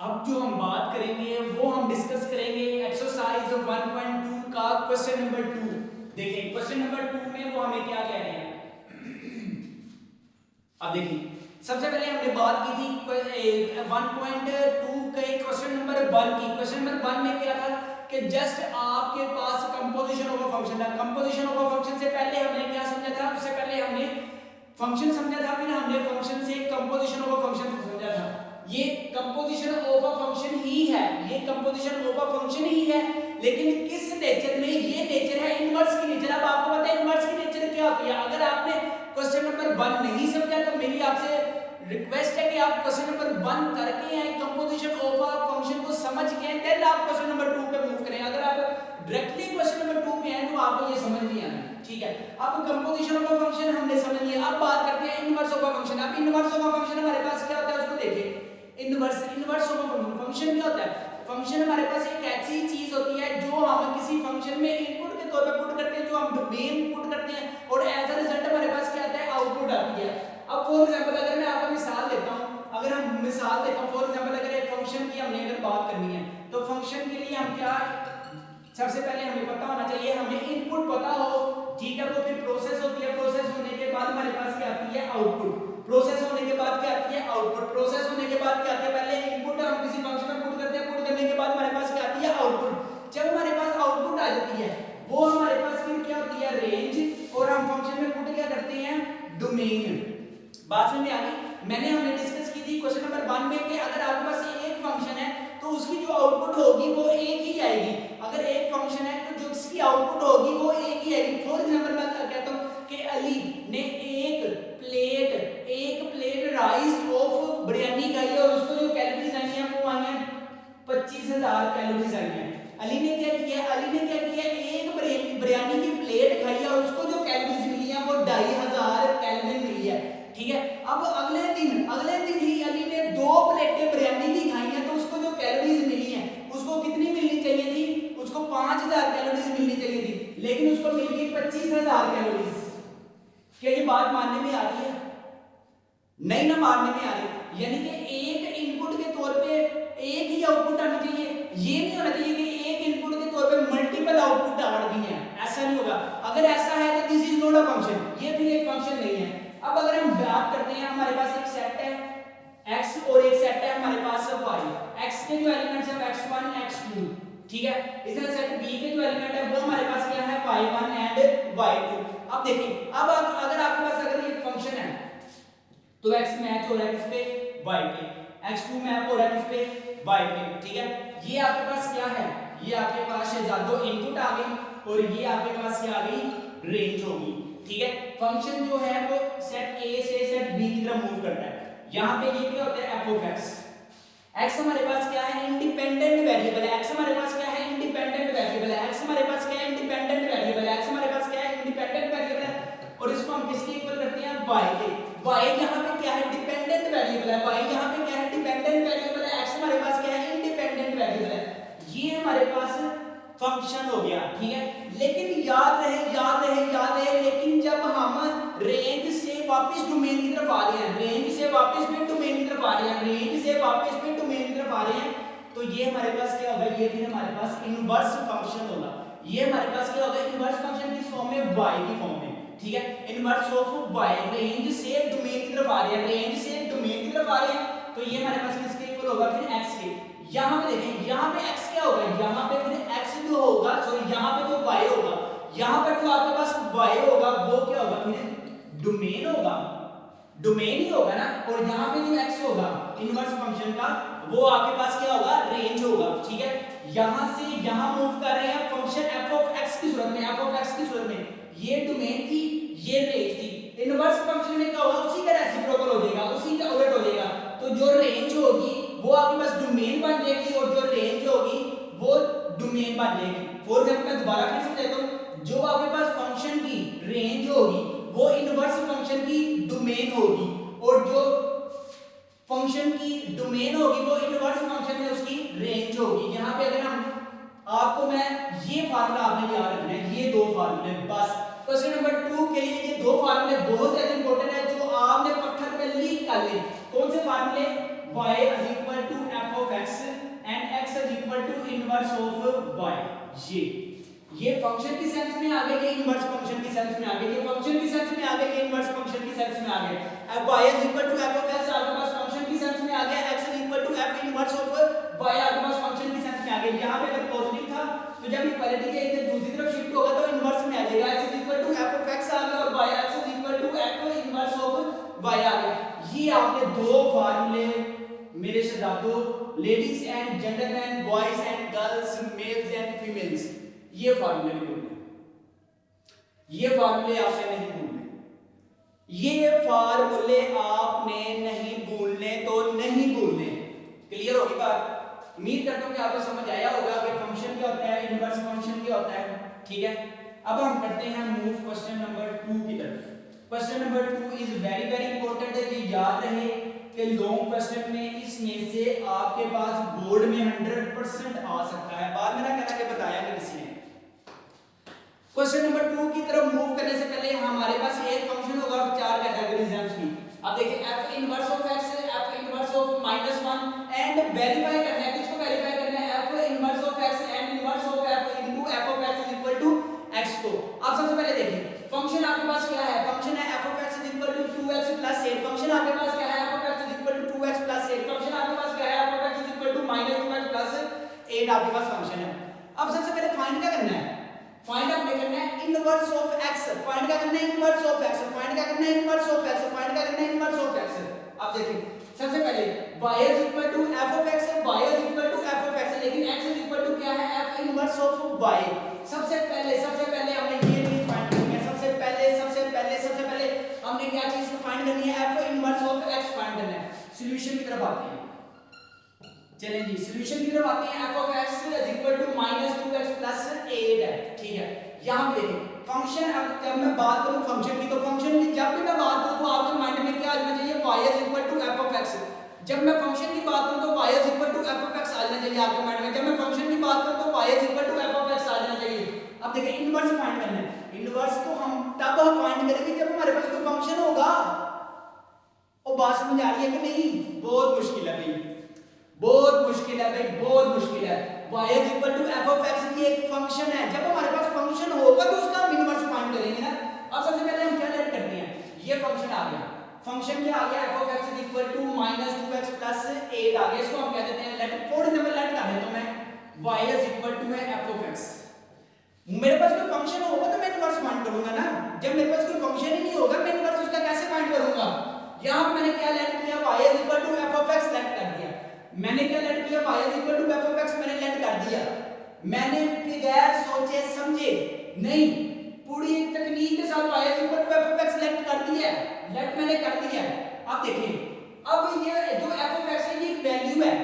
अब जो हम बात करेंगे वो हम डिस्कस करेंगे एक्सरसाइज 1.2 का क्वेश्चन नंबर 2। देखिए क्वेश्चन नंबर 2 में वो हमें क्या कह रहे हैं। अब देखिए सबसे पहले हमने बात की थी 1.2 के क्वेश्चन नंबर 1 की। क्वेश्चन नंबर 1 में क्या था कि जस्ट आपके पास कंपोजिशन ऑफ अ फंक्शन था। कंपोजिशन ऑफ अ फंक्शन से पहले हमने क्या समझा था, उससे पहले हमने फंक्शन समझा था, फिर हमने फंक्शन से कंपोजिशन ऑफ अ फंक्शन समझा था। ये कंपोजिशन ऑफ अ फंक्शन ही है, ये कंपोजिशन ऑफ अ फंक्शन ही है, लेकिन किस नेचर में? ये नेचर है इनवर्स की नेचर। अब आपको पता है इनवर्स की नेचर क्या होती है। अगर आपने क्वेश्चन नंबर 1 नहीं समझा तो मेरी आपसे रिक्वेस्ट है कि आप क्वेश्चन नंबर 1 करके आए, कंपोजिशन ऑफ अ फंक्शन को समझ के आए, देन आप क्वेश्चन नंबर 2 पे मूव करें। अगर आप डायरेक्टली क्वेश्चन नंबर 2 पे आए तो आपको ये समझ नहीं आना, ठीक है। अब कंपोजिशन ऑफ अ फंक्शन हमने समझ लिया, अब बात करते हैं इनवर्स ऑफ अ फंक्शन। अब इनवर्स ऑफ अ फंक्शन हमारे पास क्या होता है उसको देखिए। इनवर्स ऑफ अ फंक्शन क्या होता है? फंक्शन हमारे पास एक ऐसी चीज होती है जो हम किसी फंक्शन में इनपुट के तौर पे पुट करते हैं, जो हम डोमेन पुट करते हैं, और एज अ रिजल्ट हमारे पास क्या आता है? आउटपुट आती है। अब फॉर एग्जांपल अगर मैं आपको मिसाल देता हूं, अगर हम मिसाल देता हूं फॉर एग्जांपल अगर एक फंक्शन की हमने अगर बात करनी है तो फंक्शन के लिए हम क्या, सबसे पहले हमें पता होना चाहिए, हमें इनपुट पता हो, ठीक है। वो फिर प्रोसेस होती है, प्रोसेस होने के बाद हमारे पास क्या आती है? आउटपुट। प्रोसेस होने के बाद क्या आती है? आउटपुट। प्रोसेस होने के बाद क्या आती है? पहले इनपुट हम किसी फंक्शन में पुट करते हैं, पुट करने के बाद हमारे पास क्या आती है? आउटपुट। जब हमारे पास आउटपुट आ जाती है वो हमारे पास फिर क्या होती है? रेंज। और हम फंक्शन में पुट क्या करते हैं? डोमेन। बात समझ में आ गई? हमने डिस्कस की थी क्वेश्चन नंबर 1 में कि अगर आपके पास एक फंक्शन है तो उसकी जो आउटपुट होगी वो एक ही आएगी। अगर एक फंक्शन है तो जो उसकी आउटपुट होगी वो एक ही आएगी। फॉर एग्जांपल मैं कहता हूं कि अली ने एक प्लेट राइस ऑफ बिरयानी खाई और उसको जो कैलोरीज आई हैं वो आई हैं 25,000 कैलोरीज आई हैं। अली ने क्या किया? एक बिरयानी की प्लेट खाई है और उसको जो कैलोरीज मिली है वो 2,500 कैलोरी मिली है, ठीक है। अब अगले दिन ही अली ने 2 प्लेटें बिरयानी की खाई हैं तो उसको जो कैलोरीज मिली हैं उसको कितनी मिलनी चाहिए थी? उसको 5,000 कैलोरीज मिलनी चाहिए थी, लेकिन उसको मिल गई 25,000 कैलोरीज। क्या ये बात मानने में आ रही है? नहीं ना, मानने में आ रही है। यानी कि एक इनपुट के तौर पे एक ही आउटपुट आनी चाहिए। ये नहीं होना चाहिए कि एक इनपुट के तौर पे मल्टीपल आउटपुट आ रही हैं, ऐसा नहीं होगा। अगर ऐसा है तो this is not a function, ये भी एक फंक्शन नहीं है। अब अगर हम बात करते हैं, हमारे पास एक सेट है x और एक सेट है हमारे पास y। x के जो एलिमेंट्स हैं x1 x2, ठीक है। इधर सेट b के जो एलिमेंट है वो हमारे पास क्या है? y1 and y2। अब देखिए, अब अगर आपके पास अगर ये फंक्शन है तो x मैच हो रहा है किस पे? y पे। x2 मैप हो रहा है किस पे? y पे, ठीक है। ये आपके पास क्या है? ये आपके पास दो इनपुट आ गई और ये आपके पास क्या आ गई? रेंज होगी, ठीक है। फंक्शन जो है वो सेट a से सेट b की तरफ मूव करता है। यहां पे ये क्या होता है? f of x। x हमारे पास क्या है? इंडिपेंडेंट वेरिएबल है। x हमारे पास क्या है? इंडिपेंडेंट वेरिएबल है। x हमारे पास क्या है? इंडिपेंडेंट वेरिएबल है। x हमारे पास क्या है? इंडिपेंडेंट वेरिएबल है। और इसको हम किसके इक्वल करते हैं? y के। y यहां पे क्या है? डिपेंडेंट वेरिएबल है। y यहां पे क्या है? डिपेंडेंट वेरिएबल है। x हमारे पास क्या है? इंडिपेंडेंट वेरिएबल है। ये हमारे पास फंक्शन हो गया, ठीक है। लेकिन याद रहे, लेकिन जब हम रेंज से वापस डोमेन की तरफ आ रहे हैं, रेंज से वापस भी डोमेन की तरफ आ रहे हैं, तो ये हमारे पास क्या होगा? ये फिर हमारे पास इनवर्स फंक्शन होगा। ये हमारे पास क्या होगा? इनवर्स फंक्शन किस फॉर्म में? y की फॉर्म में, ठीक है। इनवर्स ऑफ y, रेंज से डोमेन की तरफ आ रहे हैं, तो ये हमारे पास किसके इक्वल होगा? फिर x के। यहां पे देखें, यहां पे x क्या होगा? यहां पे फिर x जो होगा, सॉरी यहां पे जो y होगा, यहां पर जो आपके पास y होगा वो क्या होगा? फिर डोमेन ही होगा ना। और यहां पे जो x होगा इनवर्स फंक्शन का, वो आपके पास क्या होगा? रेंज होगा, ठीक है। यहां से यहां मूव कर रहे हैं फंक्शन f ऑफ x की सूरत में, ये डोमेन थी, ये रेंज थी। इनवर्स फंक्शन में क्या होगा? उसी का रेसिप्रोकल हो जाएगा, उसी का उलट हो जाएगा। तो जो रेंज होगी वो आपके पास डोमेन बन जाएगी और जो रेंज होगी वो डोमेन बन जाएगी। फॉर एग्जांपल मैं दोबारा फिर से देता हूं, जो आपके पास फंक्शन की रेंज होगी वो इनवर्स फंक्शन की डोमेन होगी, और जो फंक्शन की डोमेन होगी वो इनवर्स फंक्शन में उसकी रेंज होगी। यहां पे अगर हम आपको मैं ये फार्मूला आपने याद रखना है, ये दो फार्मूले बस। क्वेश्चन नंबर 2 के लिए ये दो फार्मूले बहुत ज्यादा इंपॉर्टेंट है, जो आपने पत्थर पे लिख कर ले। कौन से फार्मूले? y = f of x inverse of y। ये फंक्शन की सेंस में आ गया, ये इनवर्स फंक्शन की सेंस में आ गया, ये फंक्शन की सेंस में आ गया, ये इनवर्स फंक्शन की सेंस में आ गया। अब y is equal to f of x आपके पास फंक्शन की सेंस में आ गया, x is equal to f inverse of y आपके पास फंक्शन की सेंस में आ गया। यहां पे अगर पॉजिटिव था तो जब इक्वालिटी के इधर दूसरी तरफ शिफ्ट होगा तो इनवर्स में आ जाएगा, x is equal to f of x आ गया और y x is equal to f inverse of y आ गया। ये आपने दो फार्मूले मेरे शहजादों, ladies and gentleman, boys and girls, males and females, ये फार्मूले नहीं भूलने, ये फार्मूले आपने नहीं भूलने, ये फार्मूले आपने नहीं भूलने, तो नहीं भूलने। क्लियर होगी बात? उम्मीद करता हूं कि आपको समझ आया होगा कि फंक्शन क्या होता है, इनवर्स फंक्शन क्या होता है। ठीक है, अब हम करते हैं मूव क्वेश्चन नंबर 2 की तरफ। Question number 2 is very very important है, ये याद रहे कि लॉन्ग क्वेश्चन में इसमें से आपके पास बोर्ड में 100% आ सकता है। बाद में ना कहना कि बताया नहीं किसी ने। क्वेश्चन नंबर 2 की तरफ मूव करने से पहले हमारे पास एक फंक्शन होगा और चार कैटेगरीज हैं उसकी। अब देखिए f inverse of x, f inverse of -1 and verify करना है, किसको वेरीफाई करना है, f inverse of x and inverse of f into f of x is equal to x को। अब सबसे पहले देखिए फंक्शन आपके पास क्या है, फंक्शन है f of x is equal to 2x plus 8। Function आपके पास क्या है, f of x is equal to 2x plus 8। Function आपके पास क्या है, f of x is equal to -2x plus 8 आपके पास फंक्शन है। अब सबसे पहले फाइंड क्या करना है, फाइंड आपने करना है इनवर्स ऑफ x। फाइंड क्या करना है, इनवर्स ऑफ x। फाइंड क्या करना है, इनवर्स ऑफ x। फाइंड क्या करना है, इनवर्स ऑफ x। अब देखिए सबसे पहले y is equal to f of x, y is equal to f of x, लेकिन x इज इक्वल टू क्या है, f इनवर्स ऑफ y। सबसे पहले हमने ये चीज फाइंड करनी है। सबसे पहले हमने क्या चीज फाइंड करनी है, f inverse of x find करना है। सॉल्यूशन की तरफ आते हैं, चलें जी सॉल्यूशन की तरफ आते हैं। f of x is equal to -2x plus 8 है। ठीक है, यहां पे देखिए फंक्शन, अब जब मैं बात करूं फंक्शन की, तो फंक्शन की जब भी मैं बात करूं तो आपके माइंड में क्या आ जाना चाहिए, y is equal to f of x। जब मैं फंक्शन की बात करूं तो y is equal to f of x आ जाना चाहिए आपके माइंड में। जब मैं फंक्शन की बात करूं तो y is equal to f of x आ जाना चाहिए। अब देखिए इनवर्स फाइंड करना है। इनवर्स तो हम तब फाइंड करेंगे जब हमारे पास कोई फंक्शन होगा। और बात समझ आ रही है कि नहीं? बहुत मुश्किल है भाई, बहुत मुश्किल है भाई, बहुत मुश्किल है। y is equal to f of x ये एक फंक्शन है, जब हमारे पास फंक्शन होगा तो उसका हम इनवर्स फाइंड करेंगे ना। अब सबसे पहले हम क्या लेट करते हैं, ये फंक्शन आ गया, फंक्शन क्या आ गया, f of x is equal to -2x plus 8 आ गया। इसको हम कह देते हैं लेट, फॉर एग्जांपल लेट कर देता हूं मैं, y इज इक्वल टू है f ऑफ x। मेरे पास कोई फंक्शन होगा तो मैं इनवर्स फाइंड करूंगा ना। जब मेरे पास कोई फंक्शन ही नहीं होगा मैं इनवर्स उसका कैसे फाइंड करूंगा। यहां पे मैंने क्या लेट किया, y is equal to f of x let कर दिया। मैंने क्या लेट किया, y is equal to f of x मैंने लेट कर दिया। मैंने बगैर सोचे समझे नहीं, पूरी तकनीक के साथ y is equal to f of x let कर दिया, लेट मैंने कर दिया। अब देखिए, अब ये जो f ऑफ x है ये वैल्यू है,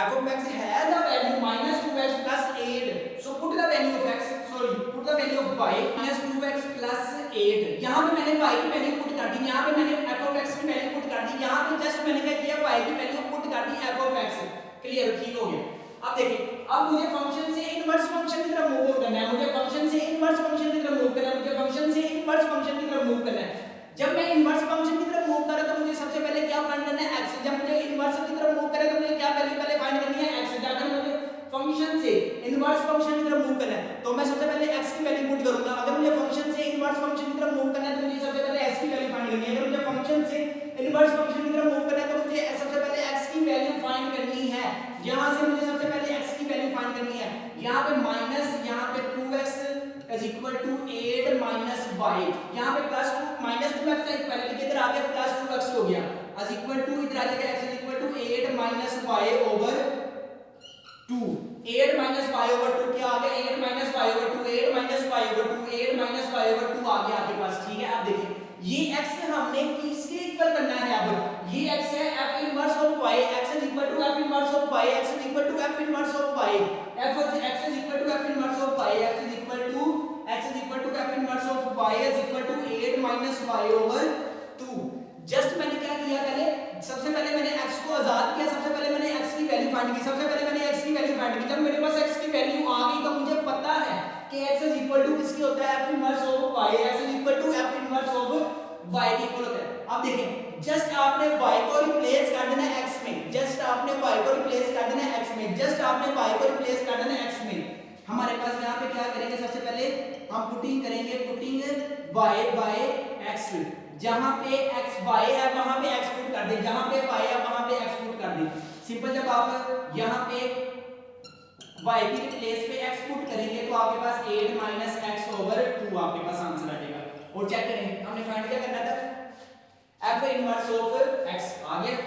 f of x has a value -2x plus 8, so put the value of x, sorry put the value of y -2x plus 8। यहाँ पे मैंने y की वैल्यू पुट कर दी, यहाँ पे मैंने f of x की वैल्यू पुट कर दी, यहाँ पे जस्ट मैंने क्या किया, y की वैल्यू पुट कर दी f of x। क्लियर, ठीक हो गया। अब देखिए, अब मुझे फंक्शन से इनवर्स फंक्शन की तरफ मूव करना है, मुझे फंक्शन से इनवर्स फंक्शन की तरफ मूव करना है, मुझे फंक्शन से इनवर्स फंक्शन की तरफ मूव करना है। जब मैं इनवर्स फंक्शन की तरफ मूव कर रहा तो मुझे सबसे पहले क्या फाइंड करना है, x। जब मुझे इनवर्स की तरफ मूव करे तो मुझे क्या वैल्यू पहले फाइंड करनी है, x। जाकर मुझे फंक्शन से इनवर्स फंक्शन की तरफ मूव करना है तो मैं सबसे पहले x की वैल्यू पुट करूंगा। अगर मुझे फंक्शन से इनवर्स फंक्शन की तरफ मूव करना है तो मुझे सबसे पहले x की वैल्यू फाइंड करनी है। अगर मुझे फंक्शन से इनवर्स फंक्शन की तरफ मूव करना है तो मुझे सबसे पहले x की वैल्यू फाइंड करनी है। यहां से मुझे सबसे पहले x की वैल्यू फाइंड करनी है। यहां पे माइनस, यहां पे 2x is equal to 8 minus y, यहाँ पे प्लस 2 माइनस 2x है, इक्वालिटी के इधर आ गया प्लस 2x हो गया, as equal to इधर आ जाएगा x is equal to 8 minus y over 2। 8 minus y over 2 क्या आ गया, 8 minus y over 2, 8 minus y over 2, 8 minus y over 2 आ गया आपके पास। ठीक है, अब देखिए ये x हमने किसके इक्वल करना है, अब ये x है f inverse of y, x is equal to f inverse of y, x is equal to f inverse of y, f of x is equal to f inverse of y, x is equal to f inverse of y is equal to 8 minus y over 2। Just मैंने क्या किया, पहले सबसे पहले मैंने x को आजाद किया, सबसे पहले मैंने x की वैल्यू फाइंड की, सबसे पहले मैंने x की वैल्यू फाइंड की। जब मेरे पास x की वैल्यू आ गई तो मुझे पता है कि x is equal to किसके होता है, f inverse of y, x is equal to f inverse of y के इक्वल होता है। अब देखें जस्ट आपने y को रिप्लेस कर देना है x में, जस्ट आपने y को रिप्लेस कर देना है x में, जस्ट आपने y को रिप्लेस कर देना है x में। हमारे पास यहाँ पे क्या करेंगे, सबसे पहले हम पुटिंग करेंगे, पुटिंग y बाय x, जहां पे x y है वहां पे x पुट कर दे, जहां पे y है वहां पे x पुट कर दे। सिंपल, जब आप यहाँ पे y की प्लेस पे x पुट करेंगे तो आपके पास 8 माइनस x ओवर 2 आपके पास आंसर आ जाएगा। और चेक करें हमने फाइंड क्या करना था, f इनवर्स ऑफ x आ गया।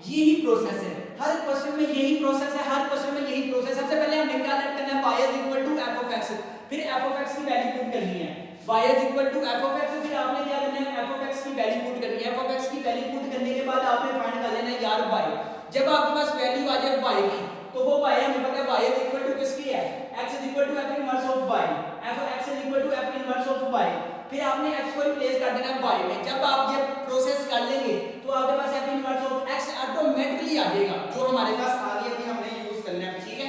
यही प्रोसेस है, हर क्वेश्चन में यही प्रोसेस है, हर क्वेश्चन में यही प्रोसेस। सबसे पहले हमने क्या लेट करना है, y is equal to f of x, फिर f ऑफ x की वैल्यू पुट करनी है, y is equal to f of x, फिर आपने क्या करना है, f ऑफ x की वैल्यू पुट करनी है। f ऑफ x की वैल्यू पुट करने के बाद आपने फाइंड कर लेना है यार y, जब आपके पास वैल्यू आ जाए y की तो वो y हमें पता है y इज इक्वल टू किसकी है, x is equal to f inverse of y, f of x is equal to f inverse of y। फिर आपने x को रिप्लेस कर देना है y में। जब आप ये प्रोसेस कर लेंगे तो आपके पास f inverse of x automatically आ जाएगा, जो हमारे पास आ गया, अभी हमने यूज करना है। ठीक है,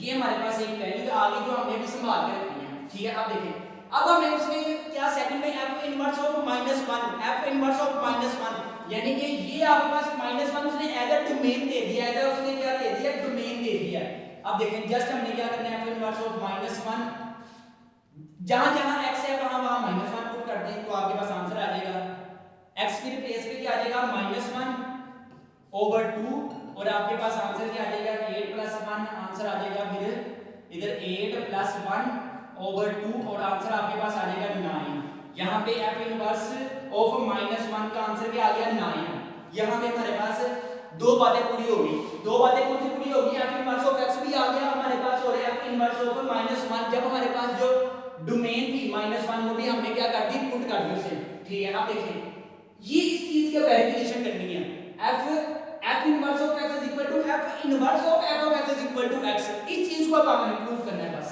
ये हमारे पास एक वैल्यू आ गई जो हमने भी संभाल के रखनी है। ठीक है, अब देखिए, अब हमें उसमें क्या सेकंड में f inverse of -1, f inverse of -1, यानी कि ये आपके पास -1 उसने एज अ डोमेन दे दिया है, उसने क्या दे दिया, डोमेन दे दिया है। अब देखें, जस्ट हमने क्या करना है, f इनवर्स ऑफ -1, जहां जहां x है वहां वहां -1 पुट कर दें तो आपके पास आंसर आ जाएगा। x की प्लेस पे क्या आ जाएगा, -1 ओवर 2, और आपके पास आंसर क्या आ जाएगा, 8 प्लस 1 आंसर आ जाएगा। फिर इधर 8 प्लस 1 ओवर 2 और आंसर आपके पास आ जाएगा 9। यहाँ पे f इनवर्स ऑफ -1 का आंसर क्या आ गया, 9। यहाँ पे हमारे पास दो बातें पूरी होगी, दो बातें कौन सी पूरी होगी, f इनवर्स ऑफ x भी आ गया हमारे पास, और f इनवर्स ऑफ -1, जब हमारे पास जो डोमेन थी -1 वो भी हमने क्या कर दी, पुट कर दी उसे। ठीक है, अब देखिए ये इस चीज की वेरिफिकेशन करनी है, f inverse of x is equal to f inverse of f of x is equal to x, इस चीज को अब हमें प्रूव करना है बस,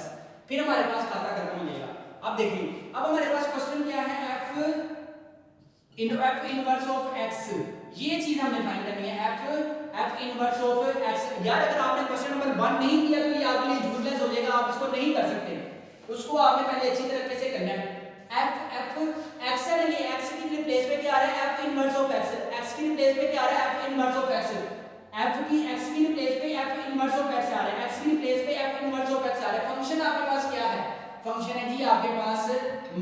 फिर हमारे पास खाता खत्म हो जाएगा। अब देखिए, अब हमारे पास क्वेश्चन क्या है, f इनवर्स ऑफ x, ये चीज हमने फाइंड करनी है, f इनवर्स ऑफ x। यार अगर आपने क्वेश्चन नंबर 1 नहीं किया तो ये आपके लिए यूजलेस हो जाएगा, आप इसको नहीं कर सकते, उसको आपने पहले अच्छी तरीके से करना है। f x है, ये x की रिप्लेस पे क्या आ रहा है, f inverse of x, x की रिप्लेस पे क्या आ रहा है, f inverse of x, f की x की रिप्लेस पे f इनवर्स ऑफ x आ रहा है, x की रिप्लेस पे f इनवर्स ऑफ x आ रहा है। फंक्शन आपके पास क्या है, फंक्शन है जी आपके पास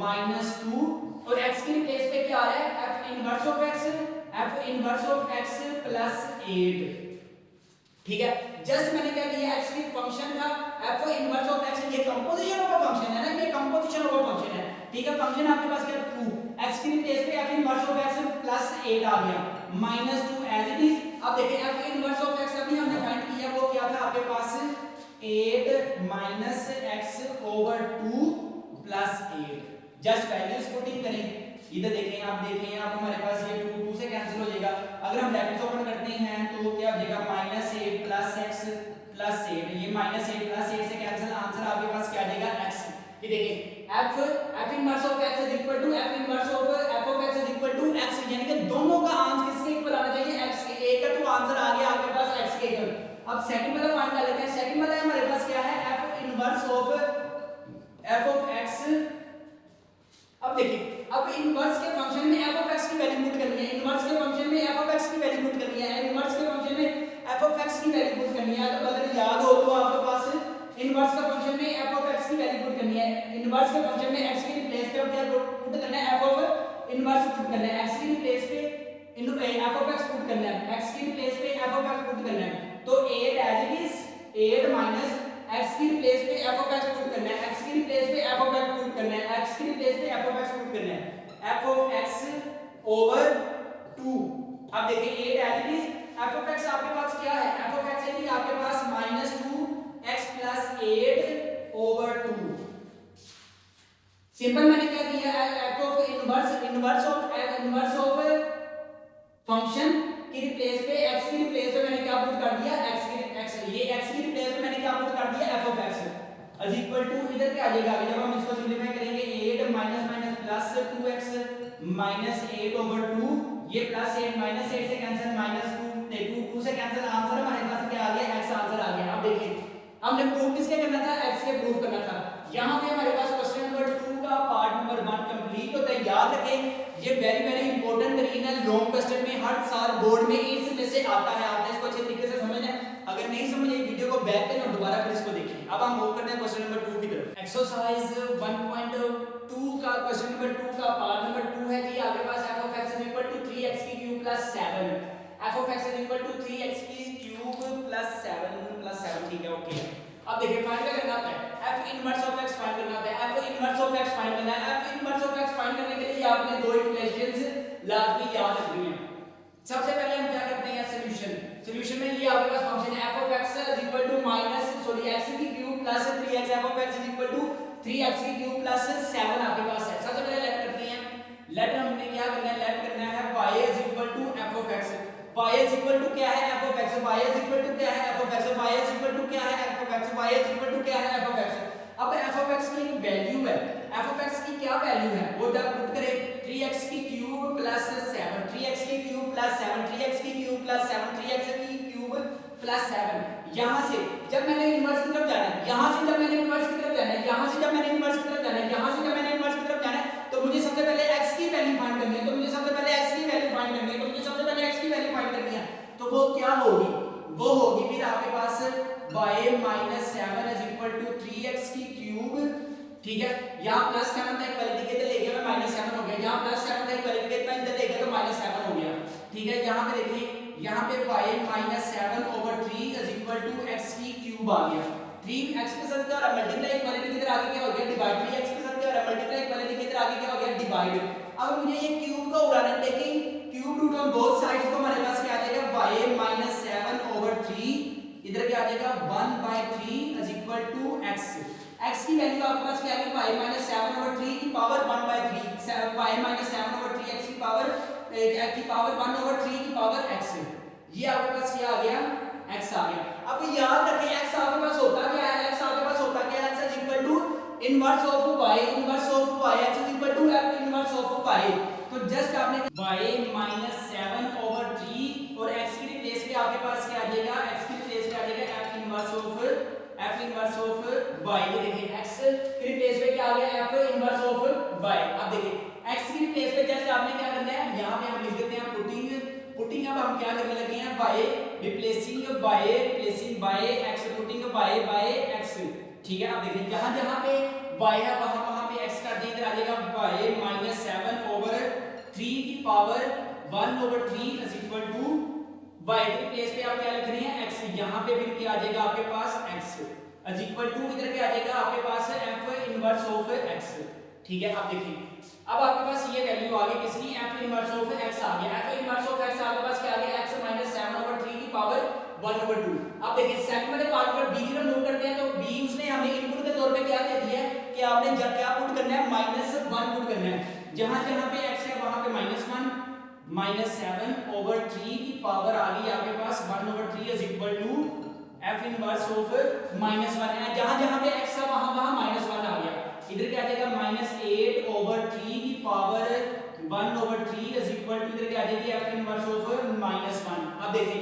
-2, और x की रिप्लेस पे क्या आ रहा है, f inverse of x plus 8। ठीक है, जस्ट मैंने क्या किया, x की फंक्शन था f इनवर्स ऑफ x, ये कंपोजिशन ऑफ अ फंक्शन है ना, ये कंपोजिशन ऑफ अ फंक्शन है। ठीक है, फंक्शन आपके पास क्या, 2, x की प्लेस पे f inverse of x plus 8 आ गया, -2 एज इट इज। अब देखिए f इनवर्स ऑफ x अभी हमने फाइंड किया, वो क्या था आपके पास, 8 minus x over 2 plus 8। Just values putting करें, इधर देखें, आप देखें, आप हमारे पास ये 2 से कैंसिल हो जाएगा। अगर हम ब्रैकेट्स ओपन करते हैं तो क्या हो जाएगा, -8 प्लस x प्लस 8, ये -8 प्लस 8 से कैंसिल, आंसर आपके पास क्या आ जाएगा, x। ये देखिए f inverse of x is equal to f inverse of f of x is equal to x, यानी कि दोनों का आंसर किसके इक्वल आना चाहिए, x के। एक का तो आंसर आ गया आपके पास x के इक्वल। अब सेकंड वाला फाइंड कर लेते हैं, सेकंड वाला हमारे पास क्या है, f inverse of f of x। अब देखिए, अब इनवर्स के फंक्शन में f ऑफ x की वैल्यू पुट करनी है, इनवर्स के फंक्शन में f ऑफ x की वैल्यू पुट करनी है, इनवर्स के फंक्शन में f ऑफ x की वैल्यू पुट करनी है। तो अगर याद हो तो आपके पास इनवर्स के फंक्शन में f ऑफ x की वैल्यू पुट करनी है, इनवर्स के फंक्शन में x की रिप्लेस पे क्या पुट करना है, f ऑफ इनवर्स पुट करना है, x की रिप्लेस पे f ऑफ x पुट करना है, x की रिप्लेस पे f ऑफ x पुट करना है। तो 8 as it is, 8 minus x की रिप्लेस पे f ऑफ x पुट करना है, x की रिप्लेस पे f ऑफ x पुट करना है, x की रिप्लेस पे f ऑफ x पुट करना है, f ऑफ x ओवर 2। अब देखिए 8 as it is, f of x आपके पास क्या है, f ऑफ x है जी आपके पास -2x प्लस 8 ओवर 2। सिंपल मैंने क्या किया है, f of inverse of function की रिप्लेस पे x की रिप्लेस पे मैंने क्या पुट कर दिया, ये x की रिप्लेस पे मैंने क्या पुट कर दिया, f of x is equal to, इधर क्या आ जाएगा, जब हम इसको सिंपलीफाई करेंगे 8 minus minus plus 2x minus 8 over 2, ये प्लस 8 माइनस 8 से कैंसिल, -2 से कैंसिल, आंसर हमारे पास क्या आ गया, x आंसर आ गया। अब देखिए हमने प्रूफ किसके करना था, x के प्रूफ करना था। यहाँ पे हमारे पास क्वेश्चन नंबर 2 का का पार्ट नंबर 1 कंप्लीट होता है। याद रखें ये वेरी इंपॉर्टेंट तरीन है, लॉन्ग क्वेश्चन में हर साल बोर्ड में इसमें से आता है। आपने इसको अच्छे तरीके से समझना है। अगर नहीं समझे वीडियो को बैक पे और दोबारा फिर इसको देखें। अब हम मूव करते हैं क्वेश्चन नंबर 2 की तरफ। एक्सरसाइज 1.2 का क्वेश्चन नंबर 2 का पार्ट नंबर 2 है जी। आपके पास f of x = 3x³ + 7, f of x = 3x³ + 7 ठीक है ओके। अब देखिए फाइंड करना है f inverse of x find करना है, f inverse of x find करना है। f inverse of x find करने के लिए आपने दो इक्वेशंस लाजमी याद रखनी है। सबसे पहले हम क्या करते हैं सॉल्यूशन में ये आपके पास फंक्शन है f of x = -x³ + 3x, f of x = 3x³ + 7 आपके पास है। सबसे पहले लेट करते हैं। लेट हमने क्या करना है, लेट करना है y = f of x, y = क्या है f of x, y = क्या है f of x, y = क्या है f of x, y = क्या है f of x। अब f of x की एक वैल्यू है, f of x की क्या वैल्यू है वो जब पुट करें 3x³ + 7, 3x³ + 7, 3x³ + 7, 3x³ + 7। यहां से जब मैंने इनवर्स की तरफ जाना है, यहां से जब मैंने इनवर्स की तरफ जाना है, यहां से जब मैंने इनवर्स की तरफ जाना है, यहां से जब मैंने इनवर्स की तरफ जाना है, तो मुझे सबसे पहले x की वैल्यू फाइंड करनी है। तो मुझे सबसे पहले x की वैल्यू फाइंड करनी है, तो मुझे सबसे पहले x की वैल्यू फाइंड करनी है। तो वो क्या होगी, वो होगी फिर आपके पास y - 7 = 3x³। ठीक है, यहां +7 था इक्वलिटी के, तो लेके मैं -7 हो गया। यहां +7 था इक्वलिटी के, इधर लेके तो -7 हो गया। ठीक है, यहां पे देखिए, यहां पे y - 7/3 = x³ आ गया। 3x के साथ क्या हो रहा है, मल्टीप्लाई, इक्वलिटी किधर आगे क्या हो गया, डिवाइड। 3x के साथ क्या हो रहा है, मल्टीप्लाई, इक्वलिटी किधर आगे क्या हो गया, डिवाइड। अब मुझे ये क्यूब का उड़ाना है, taking cube root on both sides, तो हमारे पास क्या आ जाएगा, y - 7/3 इधर क्या आ जाएगा 1/3 = x। x की वैल्यू आपके पास क्या आ गई, y - 7/3 की पावर 1/3, y - 7/3 x की पावर 1/3 की पावर x। ये आपके पास क्या आ गया, x आ गया। अब याद रखें x आपके पास होता क्या है, x आपके पास होता क्या है, x = inverse of y, inverse of y, x = f inverse of y। तो जस्ट आपने y - 7/3 और x की प्लेस पे आपके पास क्या आ जाएगा, x की प्लेस पे आ जाएगा f इनवर्स ऑफ y। ये देखिए x की प्लेस पे क्या आ गया, f इनवर्स ऑफ y। अब देखिए x की प्लेस पे जस्ट आपने क्या करना है, यहां पे हम लिख देते हैं पुटिंग। अब हम क्या करने लगे हैं, y replacing y x, putting y by x। ठीक है, अब देखिए जहां पे y है वहां पे x कर दें, इधर आ जाएगा y - 7/3 की पावर 1/3 = y की प्लेस पे आप क्या लिख रहे हैं, x। यहां पे फिर क्या आ जाएगा आपके पास x = इधर क्या आ जाएगा आपके पास f इनवर्स ऑफ x। ठीक है, अब देखिए अब आपके पास ये वैल्यू आ गई किसकी, f इनवर्स ऑफ x आ गया। f इनवर्स ऑफ x आपके पास क्या आ गया, x - 7/3 की पावर 1/2। अब देखिए सेकंड वाले पार्ट पर b की तरफ मूव करते हैं, तो b उसने हमें इनपुट के तौर पे क्या दे दिया है कि आपने जब क्या पुट करना है, -1 पुट करना है। जहां पे x है वहां पे -1 - 7/3 की पावर आ गई आपके पास 1/3 = f इनवर्स ऑफ -1 है। जहां पे x है वहां -1 आ गया। इधर क्या आ जाएगा -8/3 की पावर 1/3 इधर क्या आ जाएगी f इनवर्स ऑफ -1। अब देखिए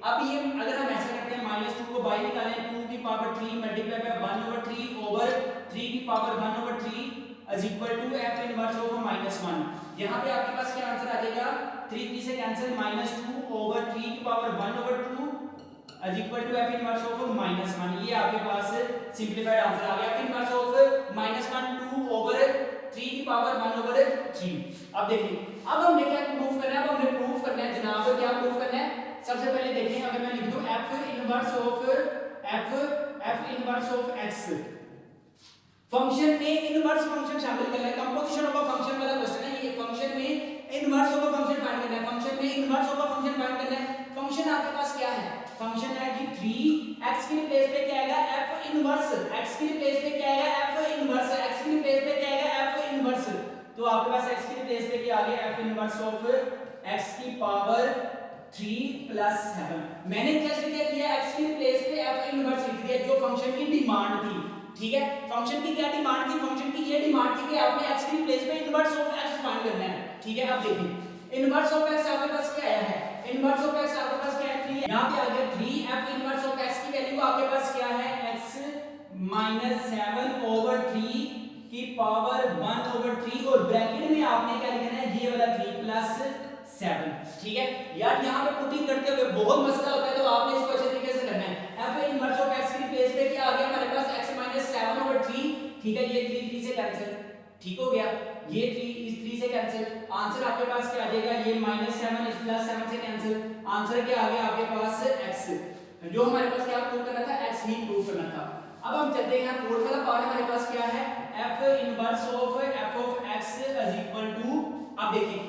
अब ये अगर हम ऐसा करते हैं, -2 को बाहर निकालें, 2 की पावर 3 मल्टीप्लाई बाय 1/3 की पावर 1/3 f इनवर्स ऑफ -1। यहां पे आपके पास क्या आंसर आ जाएगा, 3 से कैंसिल, -2/3 की पावर 1/2 f इनवर्स ऑफ -1। ये आपके पास सिंपलीफाइड आंसर आ गया, f इनवर्स ऑफ -1 2/3 की पावर 1/3। अब देखिए अब हमने क्या प्रूफ करना है, अब हमने प्रूफ करना है जनाब, क्या प्रूफ करना है। सबसे पहले देखिए अगर मैं लिख दूं f inverse of x, function में इनवर्स फंक्शन शामिल करना है। कंपोजिशन ऑफ अ फंक्शन वाला क्वेश्चन है ये, फंक्शन में inverse of a function find करना है, फंक्शन में inverse of a function find करना है। फंक्शन आपके पास क्या है, फंक्शन है जी 3x की प्लेस पे क्या आएगा, f इनवर्स, x की प्लेस पे क्या आएगा, f इनवर्स, x की प्लेस पे क्या आएगा, f इनवर्स। तो आपके पास x की प्लेस पे क्या आ गया, f इनवर्स ऑफ x की पावर 3 + 7। मैंने जस्ट क्या किया, x की प्लेस पे f इनवर्स लिख दिया, जो फंक्शन की डिमांड थी। ठीक है, फंक्शन की क्या डिमांड थी, फंक्शन की ये डिमांड थी कि आपने x की प्लेस पे इनवर्स ऑफ x फाइंड करना है। ठीक है, अब देखिए इनवर्स ऑफ x आपके पास क्या आया है, इनवर्स ऑफ x आपके पास क्या है, 3। यहां पे आ गया 3, f इनवर्स ऑफ x की वैल्यू आपके पास क्या है, x - 7/3 की पावर 1/3 और ब्रैकेट में आपने क्या लिखना है, ये वाला 3 + 7। ठीक है यार, यहाँ पे पुटिंग करते हुए बहुत मसला होता है, तो आपने इसको अच्छे तरीके से करना है। f इनवर्स ऑफ x की प्लेस पे क्या आ गया हमारे पास, x - 7/3। ठीक है, ये 3 से कैंसिल, ठीक हो गया, ये 3 इस 3 से कैंसिल, आंसर आपके पास क्या आ जाएगा, ये -7 इस +7 से कैंसिल, आंसर क्या आ गया आपके पास x, जो हमारे पास क्या प्रूव करना था, x ही प्रूव करना था। अब हम चलते हैं फोर्थ वाला पार्ट, हमारे पास क्या है, f inverse of f of x = अब देखिए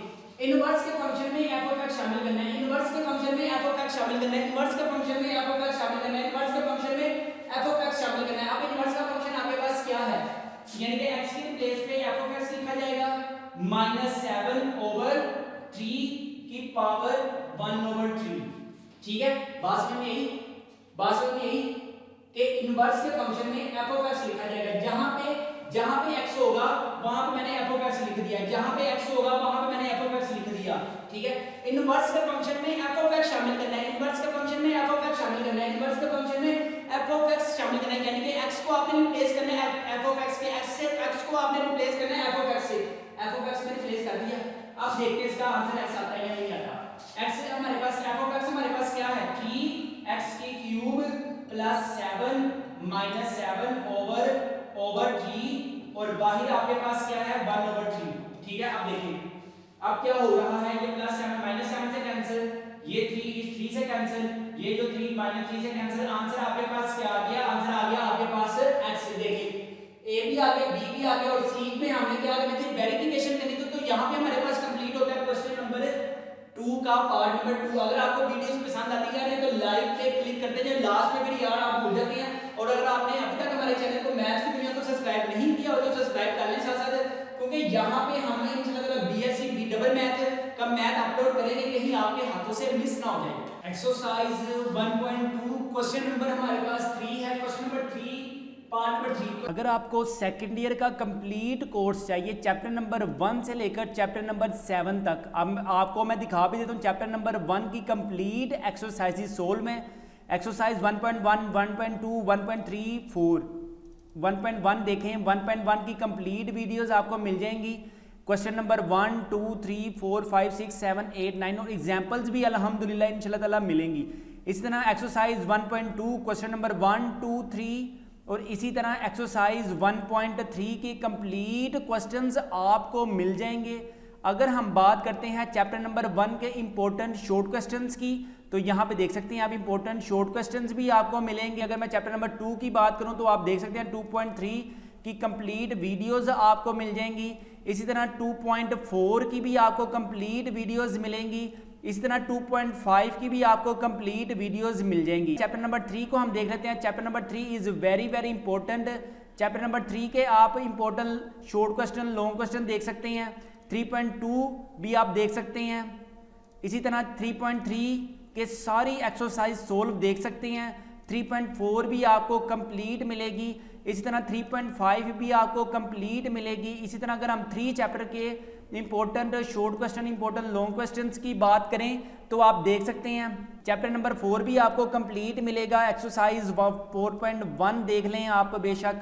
इनवर्स के फंक्शन में f ऑफ x शामिल करना है, इनवर्स के फंक्शन में f ऑफ x शामिल करना है, इनवर्स के फंक्शन में f ऑफ x शामिल करना है, इनवर्स के फंक्शन में f ऑफ x शामिल करना है। अब इनवर्स का फंक्शन आपके पास क्या है, यानी कि x की प्लेस पे f ऑफ x लिखा जाएगा -7/3 की पावर 1/3। ठीक है, बात समझ में यही कि इनवर्स के फंक्शन में f ऑफ x लिखा जाएगा, जहां पे x होगा वहां पे मैंने f ऑफ x लिख दिया, जहां पे x होगा वहां पे मैंने f ऑफ x लिख दिया। ठीक है, इनवर्स के फंक्शन में f ऑफ x शामिल करना है, इनवर्स के फंक्शन में f ऑफ x शामिल करना है, इनवर्स के फंक्शन में f ऑफ x शामिल करना है, यानी कि x को आपने रिप्लेस करना है f ऑफ x के, x से x को आपने रिप्लेस करना है f ऑफ x से, f ऑफ x में रिप्लेस कर दिया। अब देखते हैं इसका आंसर x आता है या नहीं आता। x हमारे पास f ऑफ x हमारे पास क्या है, 3x³ + 7 - 7/3 और बाहर आपके पास क्या है 1/3। ठीक है, अब देखिए अब क्या हो रहा है, ये +7 -7 से कैंसिल, ये 3 इस 3 से कैंसिल, ये जो 3 -3 से कैंसिल, आंसर आपके पास क्या आ गया, आंसर आ गया आपके पास x। देखिए a भी आ गया, b भी आ गया और c में हमने क्या करनी थी, वेरिफिकेशन करनी थी। तो यहाँ पे हमारे पास कंप्लीट होता है क्वेश्चन नंबर 2 का पार्ट नंबर 2। अगर आपको वीडियोस पसंद आती जा रही है तो लाइक पे क्लिक करते जाइए, लास्ट में फिर यार आप भूल जाते हैं। और अगर आपने अभी तक हमारे चैनल को मैथ्स की दुनिया को सब्सक्राइब नहीं किया हो तो सब्सक्राइब कर लें साथ साथ, क्योंकि यहाँ पे हम इंशाल्लाह बीएससी बी डबल मैथ का मैथ अपलोड करेंगे, कहीं आपके हाथों से मिस ना हो जाए। एक्सरसाइज 1.2 क्वेश्चन नंबर हमारे पास 3 है, क्वेश्चन नंबर 3 पार्ट नंबर 3। अगर आपको सेकंड ईयर का कंप्लीट कोर्स चाहिए चैप्टर नंबर 1 से लेकर चैप्टर नंबर 7 तक, अब आपको मैं दिखा भी देता हूँ चैप्टर नंबर 1 की कंप्लीट एक्सरसाइज सोल्व में, एक्सरसाइज 1.1, 1.2, 1.3, 4, 1.1 देखें, 1.1 की कंप्लीट वीडियोस आपको मिल जाएंगी। क्वेश्चन नंबर 1, 2, 3, 4, 5, 6, 7, 8, 9 और एग्जाम्पल्स भी अल्हम्दुलिल्लाह इंशाल्लाह ताला मिलेंगी। इसी तरह एक्सरसाइज 1.2 क्वेश्चन नंबर 1, 2, 3 और इसी तरह एक्सरसाइज 1.3 के कंप्लीट क्वेश्चंस आपको मिल जाएंगे। अगर हम बात करते हैं चैप्टर नंबर 1 के इंपॉर्टेंट शॉर्ट क्वेश्चंस की, तो यहाँ पे देख सकते हैं आप इंपॉर्टेंट शॉर्ट क्वेश्चंस भी आपको मिलेंगे। अगर मैं चैप्टर नंबर 2 की बात करूँ तो आप देख सकते हैं 2.3 की कंप्लीट वीडियोस आपको मिल जाएंगी। इसी तरह 2.4 की भी आपको कंप्लीट वीडियोस मिलेंगी। इसी तरह 2.5 की भी आपको कंप्लीट वीडियोस मिल जाएंगी। चैप्टर नंबर 3 को हम देख लेते हैं। Chapter number 3 is very very important. Chapter number 3 के आप important short question, long question देख सकते हैं। 3.2 भी आप देख सकते हैं। इसी तरह 3.3 के सारी एक्सरसाइज सोल्व देख सकते हैं। 3.4 भी आपको कंप्लीट मिलेगी। इसी तरह 3.5 भी आपको कंप्लीट मिलेगी। इसी तरह अगर हम 3 चैप्टर के important short question, important long questions की बात करें तो आप देख सकते हैं चैप्टर नंबर 4 भी आपको कंप्लीट मिलेगा। एक्सरसाइज 4.1 देख लें आप बेशक।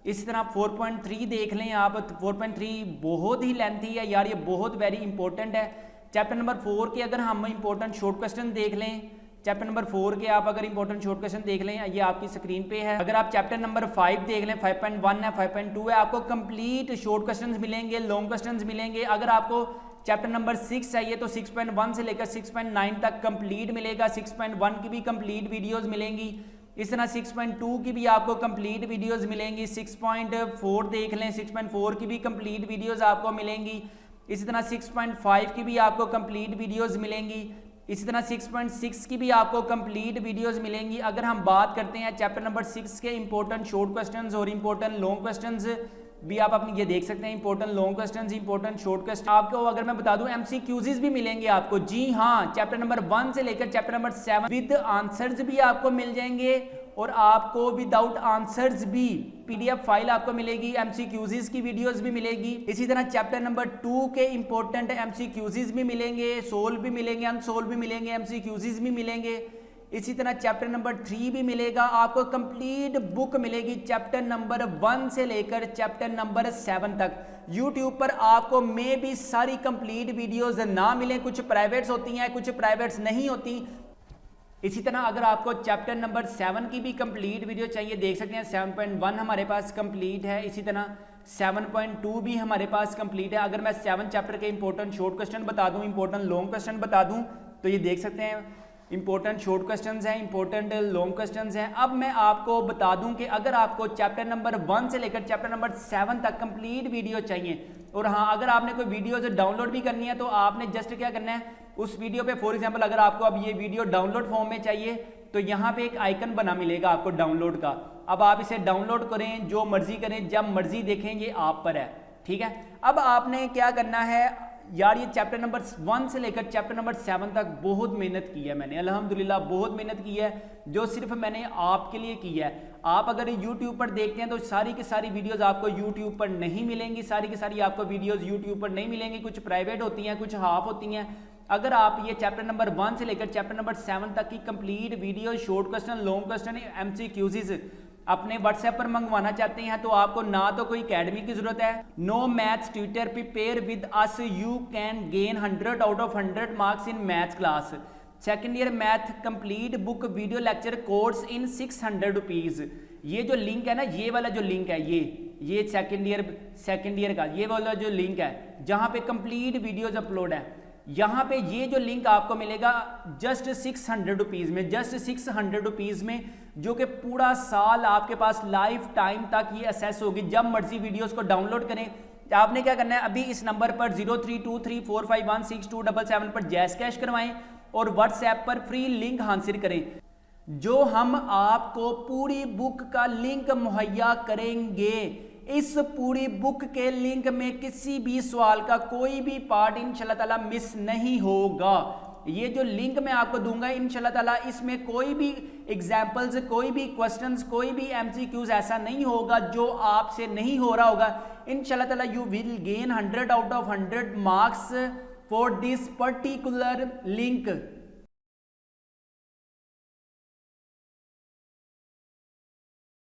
इसी तरह 4.3 देख लें आप। 4.3 बहुत ही लेंथी है यार, ये बहुत वेरी इंपॉर्टेंट है। चैप्टर नंबर 4 के अगर हम इंपॉर्टेंट शॉर्ट क्वेश्चन देख लें, चैप्टर नंबर 4 के आप अगर इंपॉर्टेंट शॉर्ट क्वेश्चन देख लें, ये आपकी स्क्रीन पे है। अगर आप चैप्टर नंबर 5 देख लें, 5.1 है, 5.2 है, आपको कंप्लीट शॉर्ट क्वेश्चंस मिलेंगे, लॉन्ग क्वेश्चंस मिलेंगे। अगर आपको चैप्टर नंबर 6 चाहिए तो 6.1 से लेकर 6.9 तक कंप्लीट मिलेगा। 6.1 की भी कंप्लीट वीडियोस मिलेंगी। इस तरह 6.2 की भी आपको कंप्लीट वीडियोस मिलेंगी। 6.4 देख लें, 6.4 की भी कंप्लीट वीडियोस आपको मिलेंगी। इसी तरह 6.5 की भी आपको कंप्लीट वीडियोस मिलेंगी। इसी तरह 6.6 की भी आपको कंप्लीट वीडियोस मिलेंगी। अगर हम बात करते हैं चैप्टर नंबर 6 के इंपॉर्टेंट शॉर्ट क्वेश्चंस और इंपॉर्टेंट लॉन्ग क्वेश्चंस भी आप अपनी ये देख सकते हैं। Important long questions, important short question आपको अगर मैं बता दूं एमसीक्यूज भी मिलेंगे आपको। जी हाँ, चैप्टर नंबर 1 से लेकर चैप्टर नंबर 7 विद आंसर्स भी आपको मिल जाएंगे और आपको विदाउट आंसर्स भी पीडीएफ फाइल आपको मिलेगी। एमसीक्यूज की वीडियोस भी मिलेगी। इसी तरह चैप्टर नंबर 2 के इंपॉर्टेंट एमसीक्यूज भी मिलेंगे, सोल्व भी मिलेंगे, अनसोल्व भी मिलेंगे, एमसीक्यूज भी मिलेंगे। इसी तरह चैप्टर नंबर 3 भी मिलेगा आपको, कंप्लीट बुक मिलेगी चैप्टर नंबर 1 से लेकर चैप्टर नंबर 7 तक। यूट्यूब पर आपको मे भी सारी कंप्लीट वीडियोस ना मिलें, कुछ प्राइवेट्स होती हैं, कुछ प्राइवेट्स नहीं होती। इसी तरह अगर आपको चैप्टर नंबर 7 की भी कंप्लीट वीडियो चाहिए, देख सकते हैं 7.1 हमारे पास कंप्लीट है, इसी तरह 7.2 भी हमारे पास कंप्लीट है। अगर मैं 7 चैप्टर के इंपॉर्टेंट शॉर्ट क्वेश्चन बता दूं, इंपॉर्टेंट लॉन्ग क्वेश्चन बता दूं, तो ये देख सकते हैं इंपॉर्टेंट शॉर्ट क्वेश्चंस हैं, इंपॉर्टेंट लॉन्ग क्वेश्चंस हैं। अब मैं आपको बता दूं कि अगर आपको चैप्टर नंबर 1 से लेकर चैप्टर नंबर 7 तक कंप्लीट वीडियो चाहिए, और हाँ अगर आपने कोई वीडियो से डाउनलोड भी करनी है तो आपने जस्ट क्या करना है, उस वीडियो पे फॉर एग्जांपल अगर आपको अब ये वीडियो डाउनलोड फॉर्म में चाहिए तो यहाँ पे एक आइकन बना मिलेगा आपको डाउनलोड का। अब आप इसे डाउनलोड करें, जो मर्जी करें, जब मर्जी देखें, ये आप पर है, ठीक है। अब आपने क्या करना है यार, ये चैप्टर नंबर 1 से लेकर चैप्टर नंबर 7 तक बहुत मेहनत की है मैंने, अल्हम्दुलिल्लाह बहुत मेहनत की है, जो सिर्फ मैंने आपके लिए की है। आप अगर YouTube पर देखते हैं तो सारी की सारी वीडियोस आपको YouTube पर नहीं मिलेंगी, सारी की सारी आपको वीडियोस YouTube पर नहीं मिलेंगी, कुछ प्राइवेट होती हैं, कुछ हाफ होती हैं। अगर आप ये चैप्टर नंबर 1 से लेकर चैप्टर नंबर 7 तक की complete video, short question, long question, MCQs अपने व्हाट्सएप पर मंगवाना चाहते हैं तो आपको ना तो कोई एकेडमी की जरूरत है, no maths tutor, prepare with us, you can gain 100 out of 100 marks in maths class, second year math complete book video lecture course in 600 rupees. ये जो लिंक है ना, ये वाला जो लिंक है, ये सेकेंड ईयर का ये वाला जो लिंक है जहाँ पे कंप्लीट वीडियोज अपलोड है, यहाँ पे ये जो लिंक आपको मिलेगा जस्ट 600 रुपीज़ में, जस्ट 600 रुपीज़ में, जो कि पूरा साल आपके पास लाइफ टाइम तक ये असेस होगी। जब मर्जी वीडियोस को डाउनलोड करें, आपने क्या करना है, अभी इस नंबर पर 0323451677 पर जैस कैश करवाएं और व्हाट्सएप पर फ्री लिंक हासिल करें, जो हम आपको पूरी बुक का लिंक मुहैया करेंगे। इस पूरी बुक के लिंक में किसी भी सवाल का कोई भी पार्ट इंशाल्लाह ताला मिस नहीं होगा। ये जो लिंक मैं आपको दूंगा इंशाल्लाह ताला, इसमें कोई भी एग्जाम्पल्स, कोई भी क्वेश्चंस, कोई भी MCQs ऐसा नहीं होगा जो आपसे नहीं हो रहा होगा। इंशाल्लाह ताला you will gain 100 out of 100 marks for this particular link.